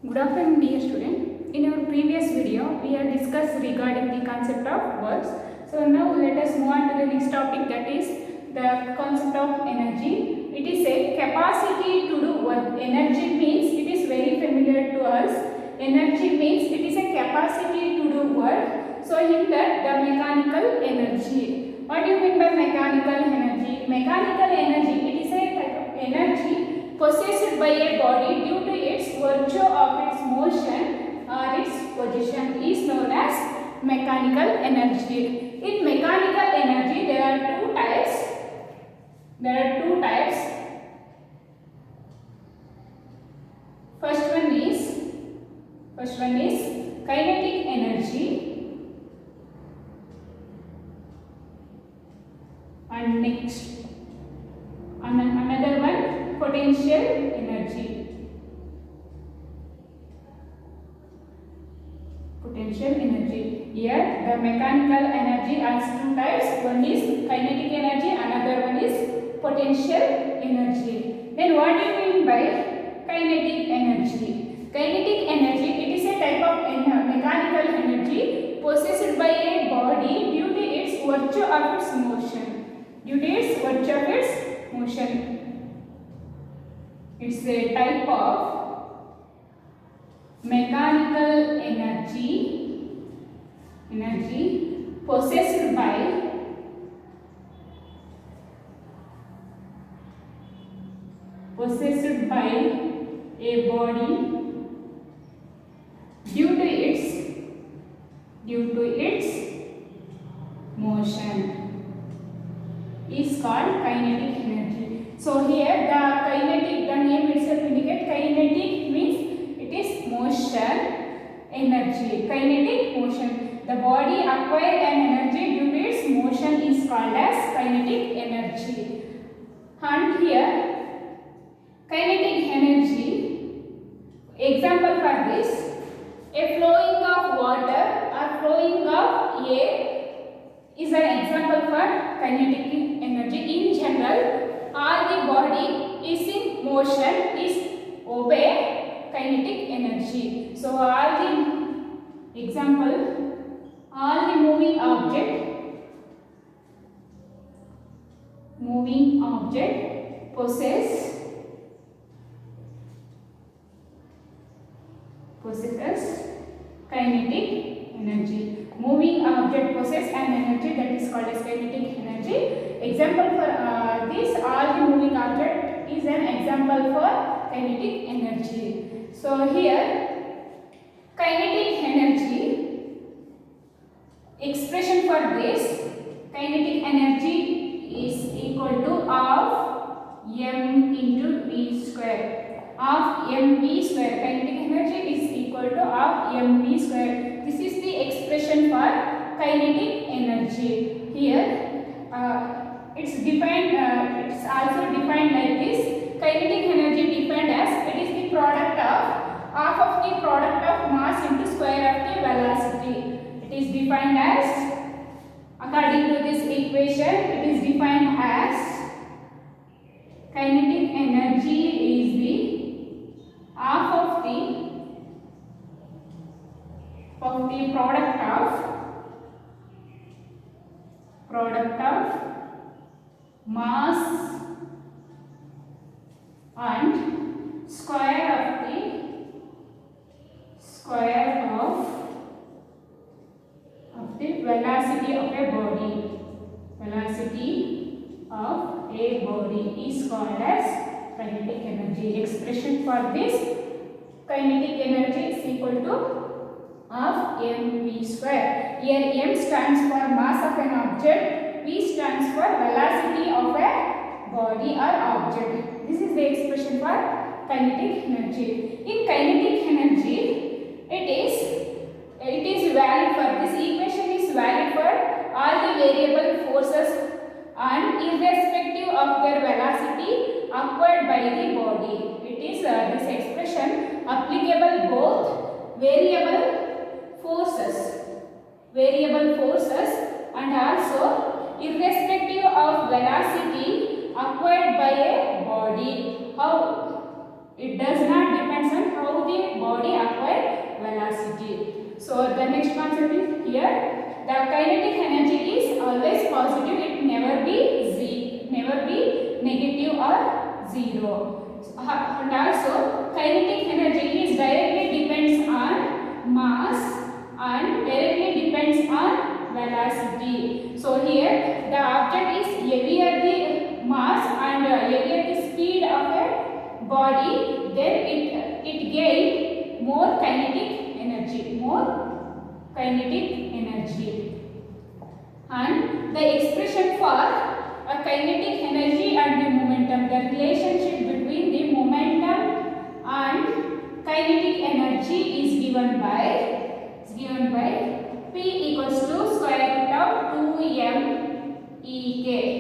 Good afternoon, dear student. In our previous video, we have discussed regarding the concept of works. So now let us move on to the next topic, that is the concept of energy. It is a capacity to do work. Energy means it is very familiar to us. Energy means it is a capacity to do work. So in that the mechanical energy. What do you mean by mechanical energy? Mechanical energy, it is a type of energy possessed by a body due to its virtue of its motion or its position is known as mechanical energy. In mechanical energy, there are two types. First one is kinetic energy, and next another one potential energy. Here the mechanical energy has two types. One is kinetic energy, another one is potential energy. Then what do you mean by kinetic energy? Kinetic energy, it is a type of mechanical energy possessed by a body due to its virtue of its motion. It's a type of mechanical energy possessed by a body due to its motion is called kinetic energy. So here the name itself indicates kinetic means it is motion energy. Kinetic motion. The body acquires an energy due to its motion is called as kinetic energy. And here kinetic energy, example for this, a flowing of water or flowing of air is an example for kinetic energy. In general, all the body is in motion is obey kinetic energy. So all the example, all the moving object possesses kinetic energy. Moving object possesses an energy that is called as kinetic energy. Example for this, all the moving object is an example for kinetic energy. So here kinetic energy, expression for this, kinetic energy is equal to half m into v square. Half mv square. Kinetic energy is equal to half mv square. This is the expression for kinetic energy. Here it's defined. It's also defined like this. Kinetic energy defined as it is the product of half of the product of mass into square of the velocity. It is defined as, according to this equation, it is defined as kinetic energy is the half of the product of mass and square of the velocity of a body. Velocity of a body is called as kinetic energy. Expression for this kinetic energy is equal to half mv square. Here m stands for mass of an object, v stands for velocity of a body or object. This is the expression for kinetic energy. In kinetic energy, it is valid for this equation is valid for all the variable forces and irrespective of their velocity acquired by the body. It is this expression applicable both variable forces and also irrespective of velocity acquired by a body. How? It does not depend on how the body So the next concept is here, the kinetic energy is always positive, it never be negative or zero. And also kinetic energy is directly depends on mass and directly depends on velocity. So here the object is heavier the mass and heavier the speed of a body, then it gain more kinetic energy. And the expression for a kinetic energy and the momentum, the relationship between the momentum and kinetic energy is given by P equals to square root of 2m Ek.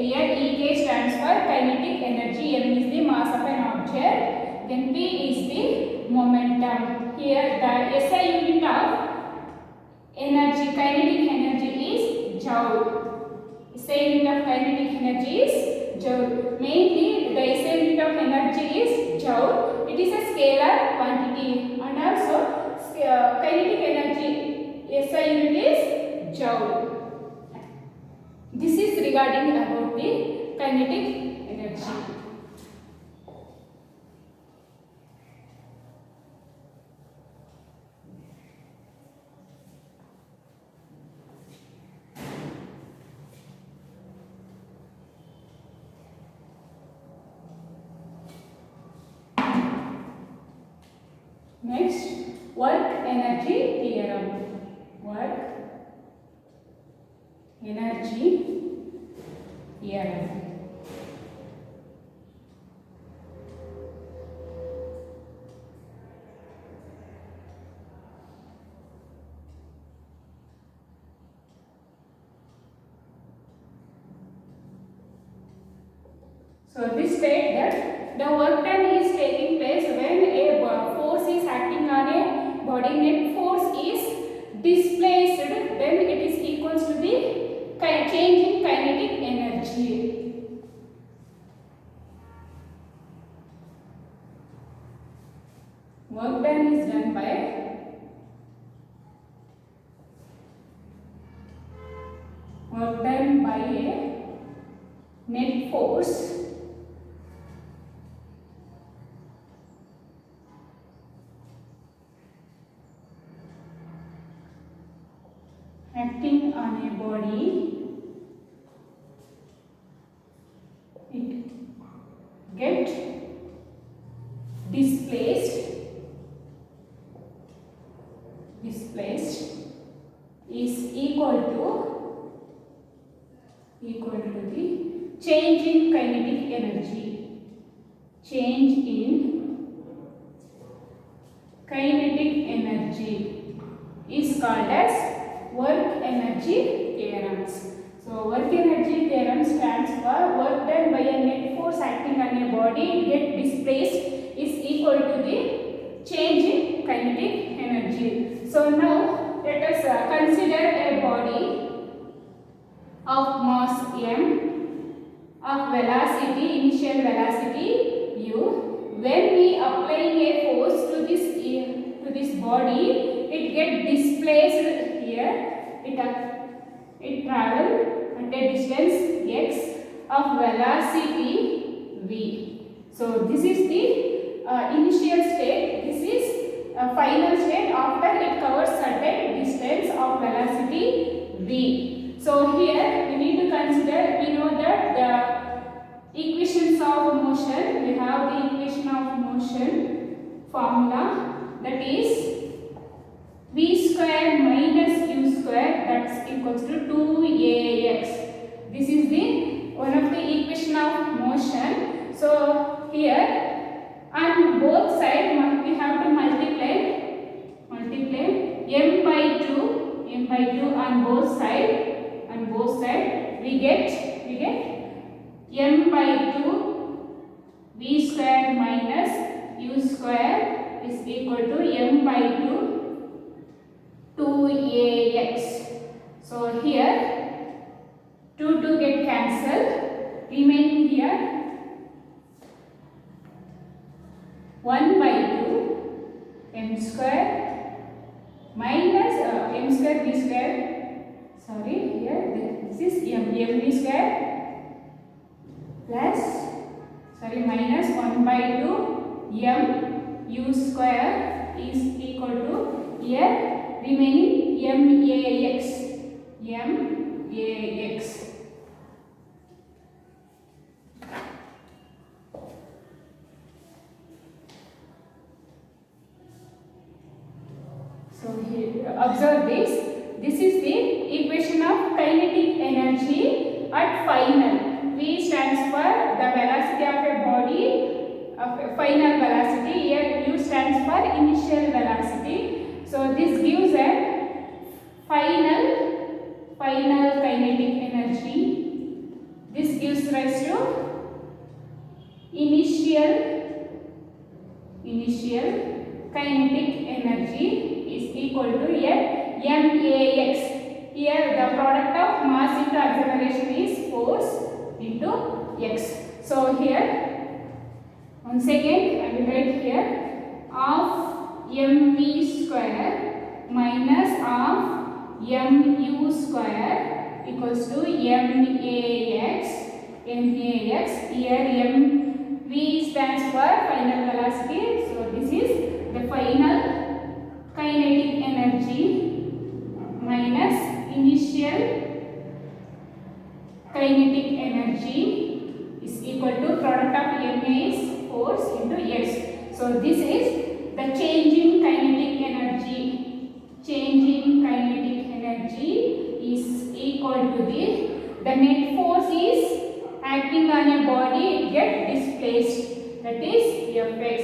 Here Ek stands for kinetic energy, m is the mass of an object, then P is the momentum. Here the SI unit of energy, kinetic energy is joule. SI unit of kinetic energy is joule. Mainly the SI unit of energy is joule. It is a scalar quantity, and also kinetic energy SI unit is joule. This is regarding about the kinetic energy. Next, work energy theorem. Work energy theorem. So this states that the work done is taking place when a force is acting on a body. Net force is displaced, then it is equals to the change in kinetic energy. Work done is done by a net force acting on a body. It get displaced is equal to the change in kinetic energy. Change in kinetic energy is called as work energy theorems. So work energy theorem stands for work done by a net force acting on a body, it get displaced is equal to the change in kinetic energy. So now let us consider a body of mass m, of velocity, initial velocity u. When we applying a force to this body, it get displaced here. It travel at a distance x of velocity v. So this is the initial state. This is final state after it covers certain distance of velocity v. So here we need to consider, we know that the equations of motion, we have the equation of motion formula, that is v square minus u square, that's equals to 2ax. This is the one of the equation of motion. So here on both sides we have to multiply m by 2 on both sides. We get m by 2 v square minus u square is equal to m by 2ax. So here 2 get cancelled, remaining here 1 by 2 m square minus m square v square, sorry, here this is mv square plus, sorry, minus 1 by 2 m u square is equal to, here remaining max. So here observe this. This is the equation of kinetic energy at final. V stands for the velocity of a body, of a final velocity. Here U stands for initial velocity. So this gives a final kinetic energy. This gives rise to initial kinetic energy is equal to, here max. Here the product of mass into acceleration is force into x. So here once again I will write here of mv square minus of mu square equals to max. Here mv stands for final velocity, so this is the final kinetic energy minus initial kinetic energy is equal to product of ma is force into x. So this is the changing kinetic energy. Changing kinetic energy is equal to the net force is acting on a body, it gets displaced, that is Fx.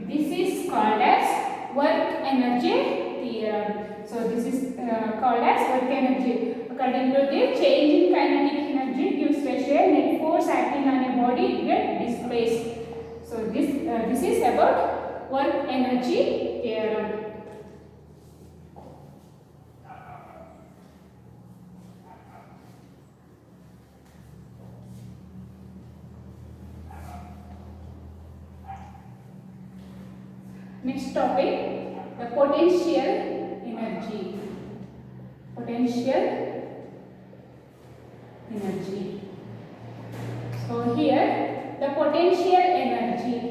This is called as work energy theorem. So this is called as work energy. According to the changing kinetic energy gives rise to a net force acting on a body, it gets displaced. So this is about work energy theorem. Next topic, the potential energy. So here the potential energy.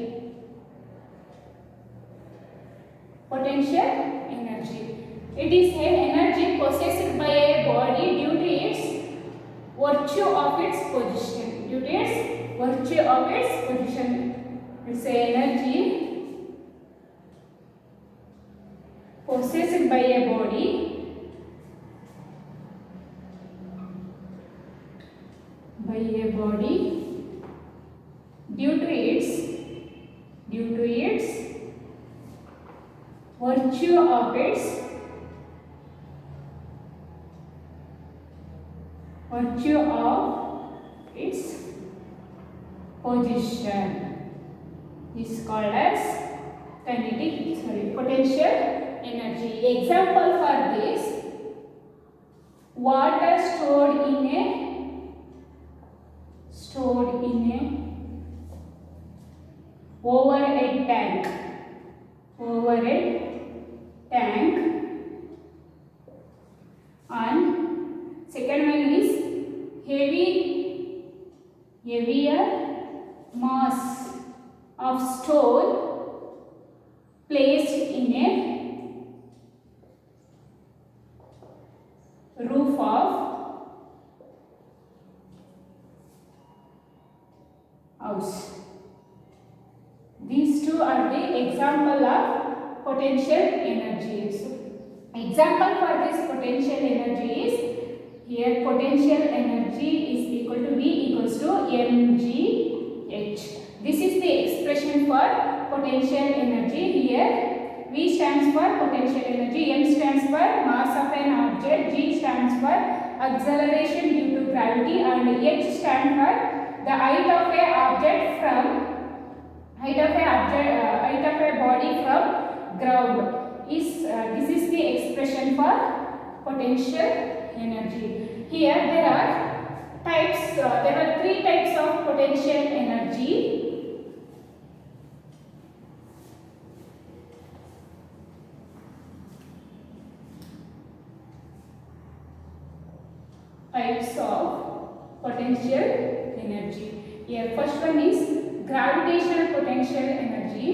It is an energy possessed by a body due to its virtue of its position. It's an energy possessed by a body due to its virtue of its position is called as potential energy. Example for this: water stored in a overhead tank. And second one is heavier mass of stone placed in a roof of house. These two are the example of potential energies. Example for this potential energy is, here potential energy is equal to V equals to mgh. This is the expression for potential energy. Here V stands for potential energy, m stands for mass of an object, g stands for acceleration due to gravity, and h stands for the height of a body from ground. This is the expression for potential energy. Here there are three types of potential energy. types of potential energy. Here first one is gravitational potential energy.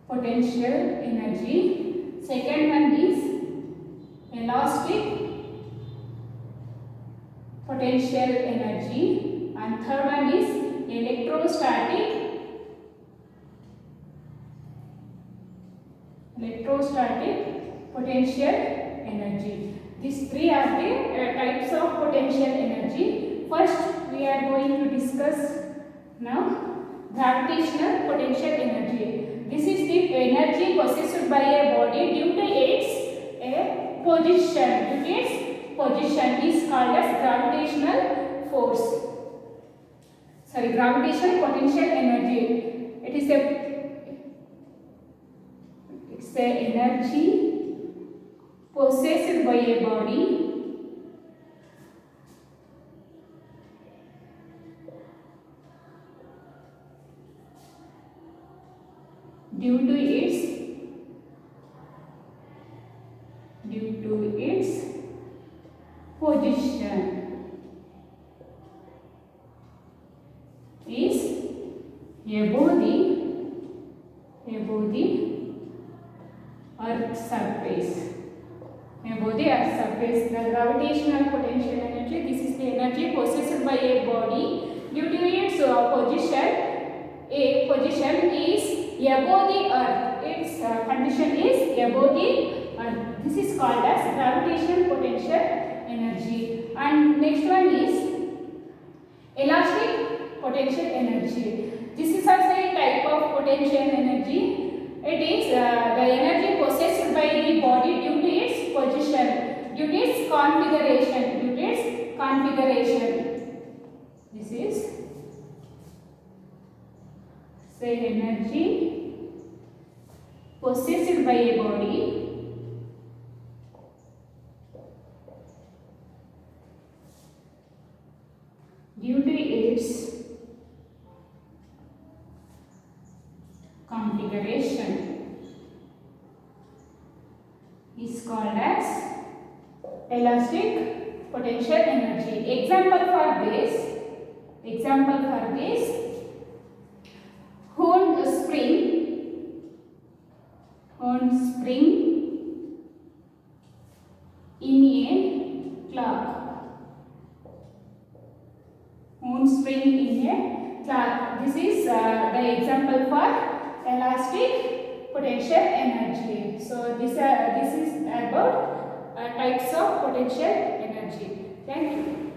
Potential energy. Second one is elastic potential energy, and third one is electrostatic potential energy. These three are the types of potential energy. First we are going to discuss now gravitational potential energy. This is the energy possessed by a body due to its position. Due to its position is called as gravitational force. Sorry, gravitational potential energy. It's a energy possessed by a body due to its position is above the earth surface. Above the earth surface, the gravitational potential energy. This is the energy possessed by a body due to its position. A position is above the earth. Its condition is above the earth. This is called as gravitational potential energy. And next one is elastic potential energy. This is also a type of potential energy. It is the energy possessed by the body due to its position, due to its configuration, This is say energy possessed by a body due to its configuration is called as elastic potential energy. Example for this Horn spring in a clock. Horn spring in a clock. This is the example for elastic potential energy. So this is about types of potential energy. Thank you.